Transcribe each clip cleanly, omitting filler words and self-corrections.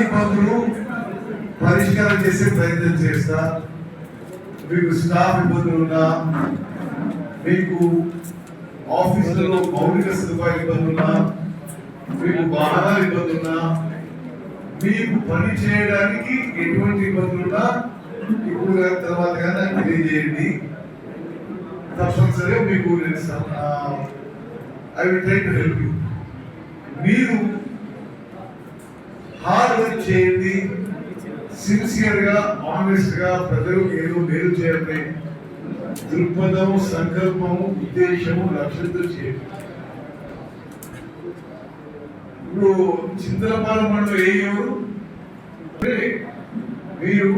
ఇబ్బందులు పరిష్కారం చేసే ప్రయత్నం చేస్తా. మీకు స్టాఫ్ ఇబ్బందులు ఉన్నా, మీకు ఆఫీసులలో మౌలిక సదుపాయాల ఇబ్బంది ఉన్నా, మీకు వాహనాల ఇబ్బంది ఉన్నా, మీకు పని చేయడానికి ఎటువంటి ఇబ్బందులు ఉన్నా ఇప్పుడు తర్వాత కానీ తెలియజేయండి. తప్పనిసరిగా మీకు I will try to help you. మీరు హార్డ్ వర్క్ చేయండి, సిన్సియర్ గా, ఆనెస్ట్ గా ప్రజలు ఏదో మేలు చేయాలి దృక్పథము, సంకల్పము, ఉద్దేశము, లక్ష్యంతో చేయండి. ఇప్పుడు చింతలపాలెం మండలం ఎవరు మీరు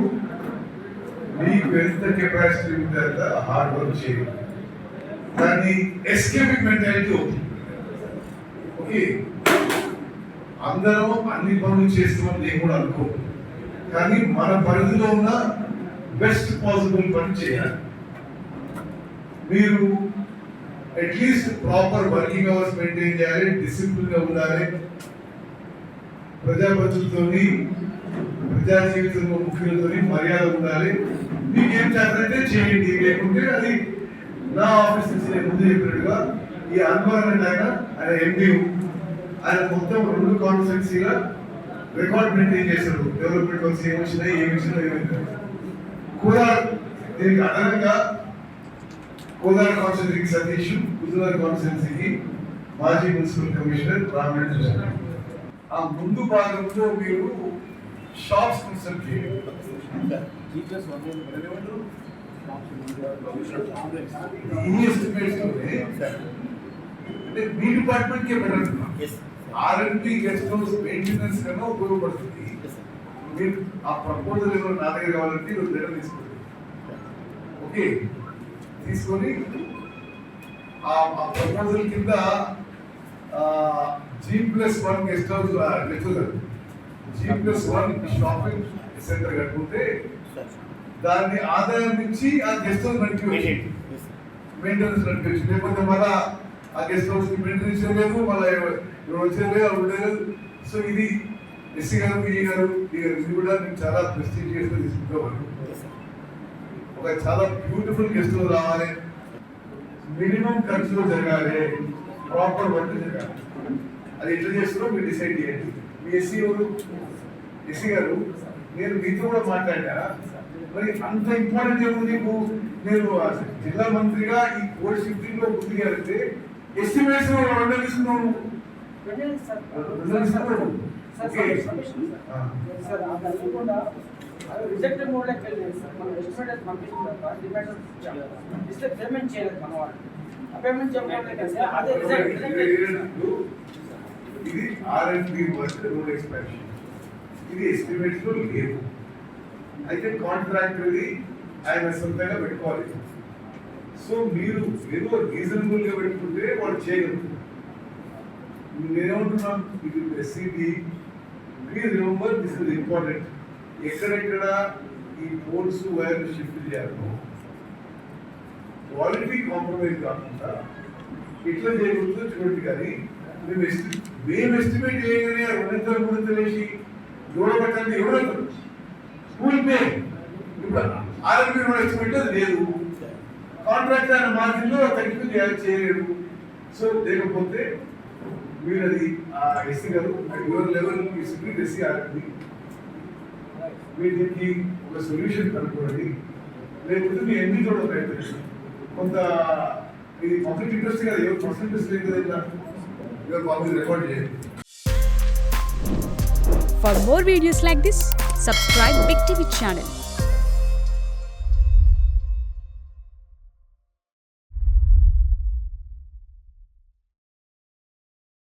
మీకు ఎంత కెపాసిటీ ఉంటే అంత హార్డ్ వర్క్ చేయండి. కానీ ఎస్కేపింగ్ మెంటాలిటీ అవుతుంది. ఓకే, అందరం అన్ని పనులు చేస్తామని నేను కూడా అనుకో, కానీ మన పరిధిలో ఉన్న బెస్ట్ పాసిబుల్ పని చేయాలి. మీరు at least proper working hours maintain చేయాలి, డిసిప్లిన్ గా ఉండాలి, ప్రజాప్రతినిధులతో, ప్రజా జీవితంలో ముఖ్యులతో మర్యాద ఉండాలి. మీకేం చేస్తారంటే చేయండి, లేకుంటే అది నా ఆఫీస్ నుంచి నేను ముందు చెప్పినట్టుగా ఈ ఎన్వైరన్మెంట్ ఆయన ఎండి ఆయన మొత్తం 2 కాన్స్టిట్యున్సీల రికార్డ్ మెయింటైన్ చేశాడు. డెవలప్మెంట్ వర్క్స్ ఏమొచ్చినాయి, ఏమైంది కూడా. దీనికి అదనంగా కోదాడ కాన్స్టిట్యున్సీకి సతీష్, కుదురు కాన్స్టిట్యున్సీకి మాజీ మున్సిపల్ కమిషనర్ రామేంద్ర. ఆ ముందు భాగంలో మీరు షాప్స్ కన్సల్ట్ చేయండి. ఈ ఎస్టిమేట్స్ అంటే మీ డిపార్ట్మెంట్ కే better. R and B guest house maintenance కన్నా ఉపయోగపడుతుంది. మీరు ఆ ప్రపోజల్ ఏదో నా దగ్గర కావాలంటే లెటర్ తీసుకోండి. ఓకే, తీసుకొని ఆ ప్రపోజల్ కింద G+1 guest house G+1 shopping centre కట్టుకుంటే దాన్ని ఆదాయం నుంచి ఆ గెస్ట్ హౌస్ మెయింటెనెన్స్ నడిపించు. లేకపోతే మళ్ళా ఆ గెస్ట్ హౌస్ కి మెయింటెనెన్స్ లేదు, మళ్ళీ వచ్చేది ఉండలేదు. సో ఇది ఎస్సీ గారు, పిఈ గారు, ఇది కూడా నేను చాలా ప్రెస్టీజియస్ గా తీసుకుంటాను. ఒక చాలా బ్యూటిఫుల్ గెస్ట్ హౌస్ రావాలి, మినిమం ఖర్చులో జరగాలి, ప్రాపర్ వర్క్ జరగాలి. అది ఎట్లా చేస్తారో మీరు డిసైడ్ చేయండి. మీ ఎస్సీ గారు నేను మీతో కూడా మాట్లాడా, మరి అంత ఇంపార్టెంట్ ఏముంది నీకు? నేను జిల్లా మంత్రిగా ఈ కోర్ట్ షిఫ్టింగ్ లో గుర్తు చేస్తే ఎస్టిమేట్స్ తీసుకున్నాను. రిజెక్టెడ్ మోడ్ లెక్క సార్, మనం ఎస్టిమేట్ పంపించిన పేమెంట్ చేయలేదు మన వాళ్ళు. పేమెంట్ చేయలేదు, అదే ఇది ఆర్ఎండ్బి వర్క్ రోడ్ ఎక్స్పాన్షన్. ఇది ఎస్టిమేట్స్ లో లేదు. అయితే కాంట్రాక్టర్ది ఆయన సొంతంగా పెట్టుకోవాలి. సో మీరు ఏదో రీజనబుల్ గా పెట్టుకుంటే వాళ్ళు చేయగలుగుతారు. నేనేమంటున్నాను, ఇది SCB, please remember this is important. ఎక్కడెక్కడ ఈ పోల్స్ వైర్లు షిఫ్ట్ చేయాలో క్వాలిటీ కాంప్రమైజ్ కాకుండా ఇట్లా చేయకూడదు చూడండి. కానీ మేము ఎస్టిమేట్ చేయగానే 200 వేసి చూడబట్టండి ఎవరు స్కూల్ పే. ఇప్పుడు ఆర్ఎంపీ ఎస్టిమేట్ అది లేదు, కాంట్రాక్ట్ ఆయన మార్జిన్లో తగ్గింపు చేయలేడు. సో లేకపోతే మీరు అది ఎస్సీ గారు యువర్ లెవెల్ ఎస్సీ ఆర్ఎంపీ మీరు దీనికి ఒక సొల్యూషన్ కనుక్కోండి. లేకపోతే మీ ఎన్ని చూడ ప్రయత్నించండి. కొంత ఇది పబ్లిక్ ఇంట్రెస్ట్ కదా, ఎవరు పర్సెంటేజ్ లేదు కదా, ఇవాళ పబ్లిక్ రికార్డ్ చేయండి. For more videos like this, subscribe Big TV channel.